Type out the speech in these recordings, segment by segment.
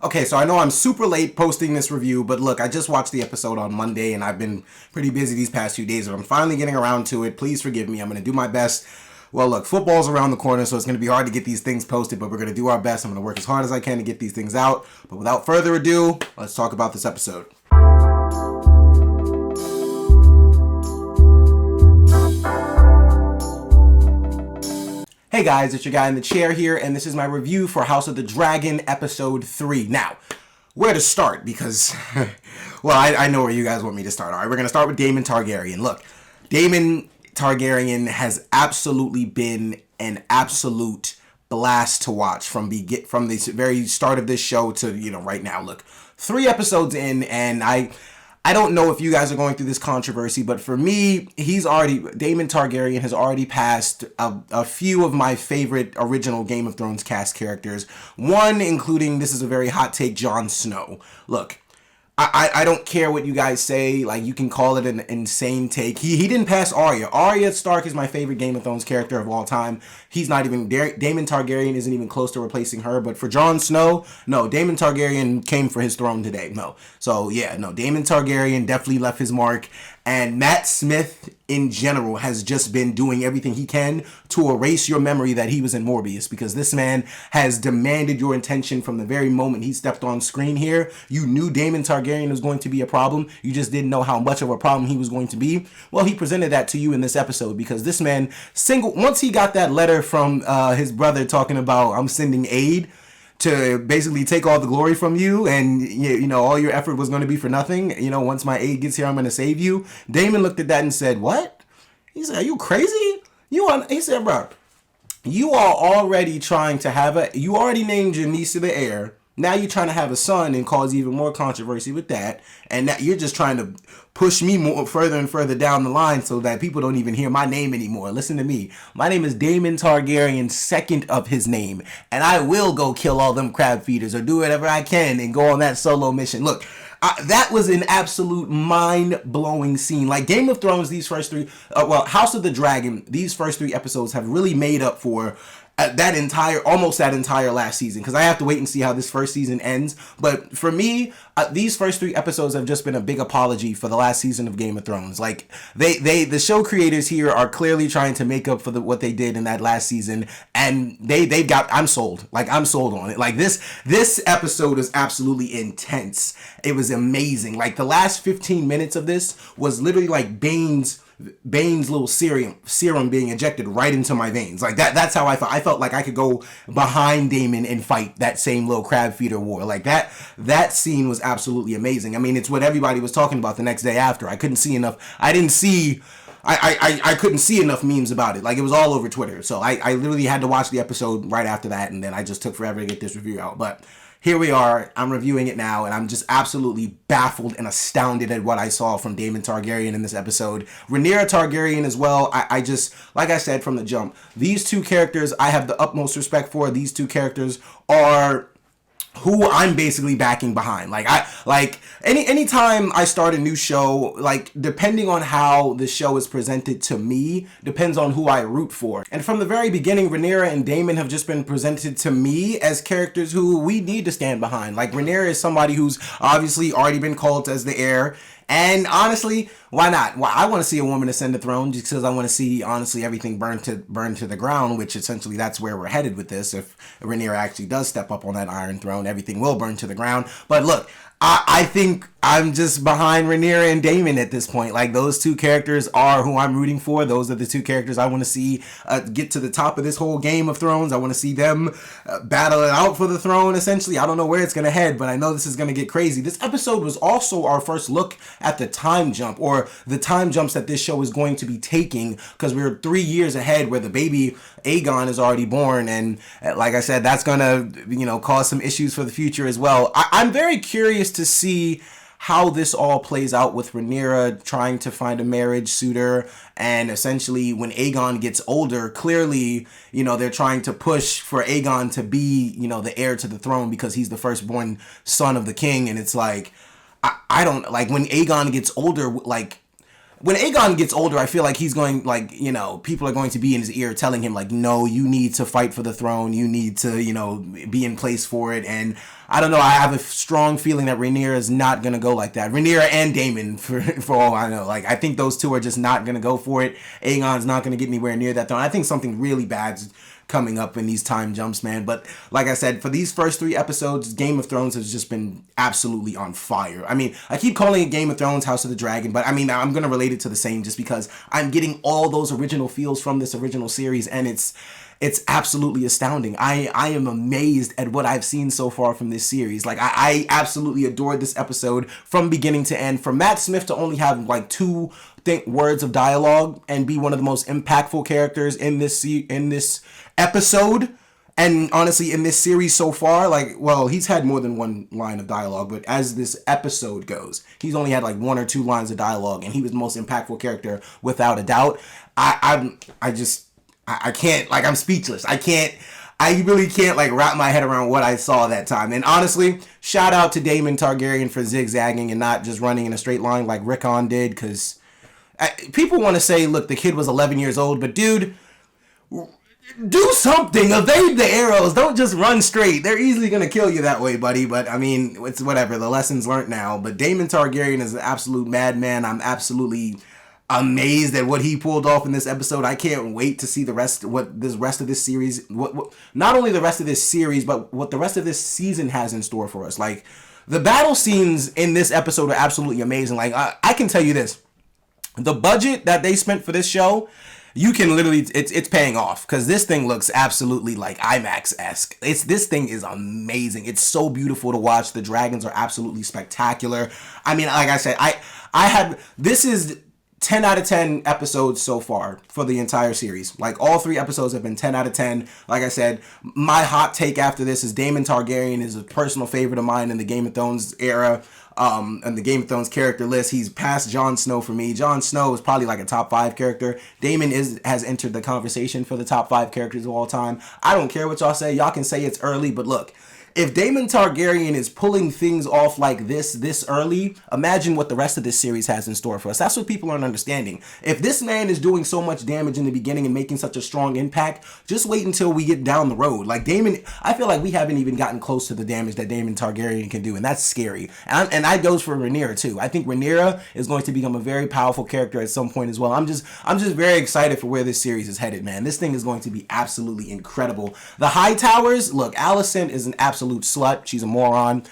Okay, so I know I'm super late posting this review, but look, I just watched the episode on Monday and I've been pretty busy these past few days, but I'm finally getting around to it. Please forgive me. I'm going to do my best. Well, look, football's around the corner, so it's going to be hard to get these things posted, but we're going to do our best. I'm going to work as hard as I can to get these things out. But without further ado, let's talk about this episode. Hey guys, it's your guy in the chair here, and this is my review for House of the Dragon Episode 3. Now, where to start? Because, well, I know where you guys want me to start. All right, we're going to start with Daemon Targaryen. Look, Daemon Targaryen has absolutely been an absolute blast to watch from the very start of this show to, right now. Look, 3 episodes in, and I don't know if you guys are going through this controversy, but for me, Daemon Targaryen has already passed a few of my favorite original Game of Thrones cast characters. One, including, this is a very hot take, Jon Snow. Look, I don't care what you guys say. Like, you can call it an insane take. He didn't pass Arya. Arya Stark is my favorite Game of Thrones character of all time. He's not even Daemon Targaryen isn't even close to replacing her. But for Jon Snow, no, Daemon Targaryen came for his throne today. No. So yeah, no, Daemon Targaryen definitely left his mark. And Matt Smith, in general, has just been doing everything he can to erase your memory that he was in Morbius, because this man has demanded your attention from the very moment he stepped on screen here. You knew Daemon Targaryen was going to be a problem. You just didn't know how much of a problem he was going to be. Well, he presented that to you in this episode, because this man, once he got that letter from his brother talking about, I'm sending aid to basically take all the glory from you, and all your effort was going to be for nothing. Once my aid gets here, I'm going to save you. Daemon looked at that and said, "What?" He said, "Are you crazy? He said, "Bro, you are already trying to you already named your niece to the heir. Now you're trying to have a son and cause even more controversy with that. And now you're just trying to push me more further and further down the line so that people don't even hear my name anymore. Listen to me. My name is Daemon Targaryen, second of his name. And I will go kill all them crab feeders or do whatever I can and go on that solo mission." Look, that was an absolute mind-blowing scene. Like, Game of Thrones, these first 3, House of the Dragon, these first 3 episodes have really made up for almost that entire last season, because I have to wait and see how this first season ends. But for me, these first 3 episodes have just been a big apology for the last season of Game of Thrones. Like, the show creators here are clearly trying to make up for what they did in that last season, and I'm sold. Like, I'm sold on it. Like, this episode is absolutely intense. It was amazing. Like, the last 15 minutes of this was literally like Bane's little serum being injected right into my veins. Like, that's how I felt. I felt like I could go behind Daemon and fight that same little crab feeder war. Like, that scene was absolutely amazing. I mean, it's what everybody was talking about the next day after. I couldn't see enough. I couldn't see enough memes about it. Like, it was all over Twitter. So I literally had to watch the episode right after that, and then I just took forever to get this review out. But here we are. I'm reviewing it now, and I'm just absolutely baffled and astounded at what I saw from Daemon Targaryen in this episode. Rhaenyra Targaryen as well. I just, like I said from the jump, these 2 characters I have the utmost respect for. These 2 characters are who I'm basically backing behind. Anytime I start a new show, like, depending on how the show is presented to me, depends on who I root for. And from the very beginning, Rhaenyra and Daemon have just been presented to me as characters who we need to stand behind. Like, Rhaenyra is somebody who's obviously already been called as the heir. And honestly, why not? Well, I want to see a woman ascend the throne just because I want to see, honestly, everything burned to the ground, which essentially that's where we're headed with this. If Rhaenyra actually does step up on that Iron Throne, everything will burn to the ground. But look, I think I'm just behind Rhaenyra and Daemon at this point. Like, those 2 characters are who I'm rooting for. Those are the 2 characters I want to see get to the top of this whole Game of Thrones. I want to see them battle it out for the throne, essentially. I don't know where it's going to head, but I know this is going to get crazy. This episode was also our first look at the time jump, or the time jumps that this show is going to be taking, because we're 3 years ahead where the baby Aegon is already born, and like I said, that's going to, cause some issues for the future as well. I'm very curious to see how this all plays out with Rhaenyra trying to find a marriage suitor, and essentially when Aegon gets older, clearly, they're trying to push for Aegon to be, the heir to the throne because he's the firstborn son of the king, and it's like, I don't, like, when Aegon gets older, like, when Aegon gets older, I feel like he's going, like, you know, people are going to be in his ear telling him, like, no, you need to fight for the throne. You need to, you know, be in place for it. And I don't know. I have a strong feeling that Rhaenyra is not going to go like that. Rhaenyra and Daemon, for all I know. Like, I think those two are just not going to go for it. Aegon's not going to get anywhere near that throne. I think something really bad's coming up in these time jumps, man. But like I said, for these first 3 episodes, Game of Thrones has just been absolutely on fire. I mean, I keep calling it Game of Thrones, House of the Dragon, but I mean, I'm going to relate it to the same just because I'm getting all those original feels from this original series, and it's absolutely astounding. I am amazed at what I've seen so far from this series. Like, I absolutely adored this episode from beginning to end. For Matt Smith to only have like 2 words of dialogue and be one of the most impactful characters in this episode, and honestly in this series so far, like, well, he's had more than 1 line of dialogue, but as this episode goes, he's only had like 1 or 2 lines of dialogue, and he was the most impactful character without a doubt. I can't, like, I'm speechless. I really can't, like, wrap my head around what I saw that time. And honestly, shout out to Daemon Targaryen for zigzagging and not just running in a straight line like Rickon did, because people want to say, look, the kid was 11 years old, but dude, do something. Evade the arrows. Don't just run straight. They're easily going to kill you that way, buddy. But, I mean, it's whatever. The lesson's learned now. But Daemon Targaryen is an absolute madman. I'm absolutely amazed at what he pulled off in this episode. I can't wait to see the rest of this series, what not only the rest of this series, but what the rest of this season has in store for us. Like, the battle scenes in this episode are absolutely amazing. Like, I can tell you this, the budget that they spent for this show, you can literally, it's paying off, because this thing looks absolutely like IMAX-esque. This thing is amazing. It's so beautiful to watch. The dragons are absolutely spectacular. I mean, like I said, this is 10 out of 10 episodes so far for the entire series. Like, all 3 episodes have been 10 out of 10. Like I said, my hot take after this is Daemon Targaryen is a personal favorite of mine in the Game of Thrones era. And the Game of Thrones character list, he's past Jon Snow for me. Jon Snow is probably like a top 5 character. Daemon has entered the conversation for the top 5 characters of all time. I don't care what y'all say. Y'all can say it's early, but look, if Daemon Targaryen is pulling things off like this early, imagine what the rest of this series has in store for us. That's what people aren't understanding. If this man is doing so much damage in the beginning and making such a strong impact, just wait until we get down the road. Like, Daemon, I feel like we haven't even gotten close to the damage that Daemon Targaryen can do, and that's scary. And that goes for Rhaenyra too. I think Rhaenyra is going to become a very powerful character at some point as well. I'm just very excited for where this series is headed, man. This thing is going to be absolutely incredible. The High Towers, look, Alicent is an absolute slut. She's a moron.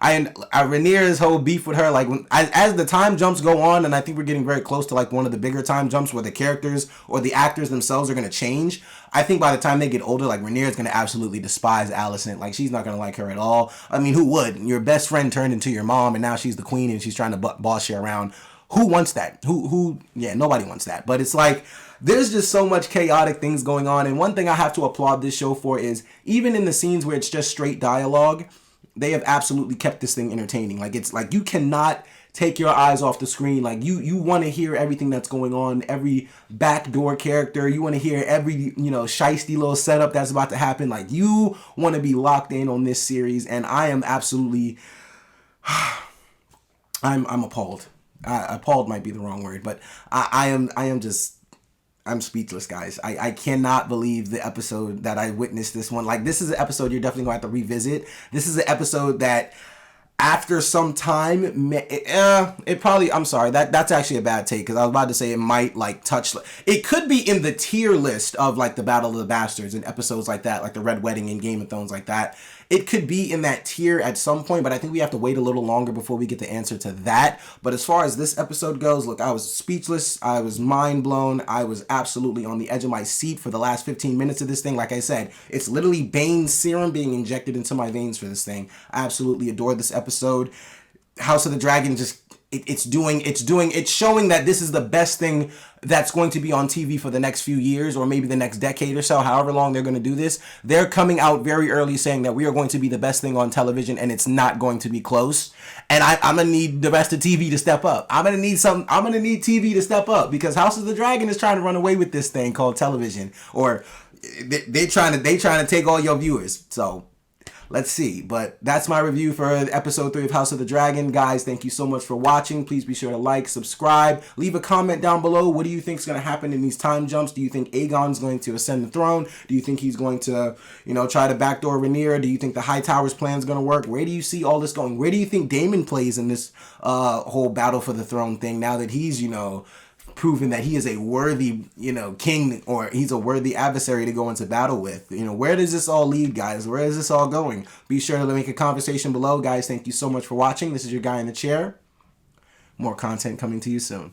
Rhaenyra's whole beef with her, like, as the time jumps go on, and I think we're getting very close to like one of the bigger time jumps where the characters or the actors themselves are going to change. I think by the time they get older, like, Rhaenyra's going to absolutely despise Alicent. Like, she's not going to like her at all. I mean, who would? Your best friend turned into your mom, and now she's the queen, and she's trying to boss you around. Who wants that? Yeah, nobody wants that. But it's like, there's just so much chaotic things going on. And one thing I have to applaud this show for is, even in the scenes where it's just straight dialogue, they have absolutely kept this thing entertaining. Like, it's like, you cannot take your eyes off the screen. Like, you want to hear everything that's going on, every backdoor character. You want to hear every, shiesty little setup that's about to happen. Like, you want to be locked in on this series. And I am absolutely, I'm appalled. Appalled might be the wrong word, but I'm speechless, guys. I cannot believe the episode that I witnessed this one. Like, this is an episode you're definitely going to have to revisit. This is an episode that, after some time, I'm sorry, that's actually a bad take, because I was about to say it might, like, touch, it could be in the tier list of, like, the Battle of the Bastards and episodes like that, like the Red Wedding and Game of Thrones like that. It could be in that tier at some point, but I think we have to wait a little longer before we get the answer to that. But as far as this episode goes, look, I was speechless. I was mind blown. I was absolutely on the edge of my seat for the last 15 minutes of this thing. Like I said, it's literally Bane serum being injected into my veins for this thing. I absolutely adored this episode. House of the Dragon it's showing that this is the best thing that's going to be on TV for the next few years, or maybe the next decade or so, however long they're going to do this. They're coming out very early saying that we are going to be the best thing on television, and it's not going to be close. And I'm going to need the rest of TV to step up. I'm going to need TV to step up, because House of the Dragon is trying to run away with this thing called television, or they trying to take all your viewers. So, let's see. But that's my review for episode 3 of House of the Dragon. Guys, thank you so much for watching. Please be sure to like, subscribe, leave a comment down below. What do you think is going to happen in these time jumps? Do you think Aegon's going to ascend the throne? Do you think he's going to, try to backdoor Rhaenyra? Do you think the Hightower's plan is going to work? Where do you see all this going? Where do you think Daemon plays in this whole battle for the throne thing now that he's, proven that he is a worthy, king, or he's a worthy adversary to go into battle with? Where does this all lead, guys? Where is this all going? Be sure to make a conversation below, guys. Thank you so much for watching. This is your guy in the chair. More content coming to you soon.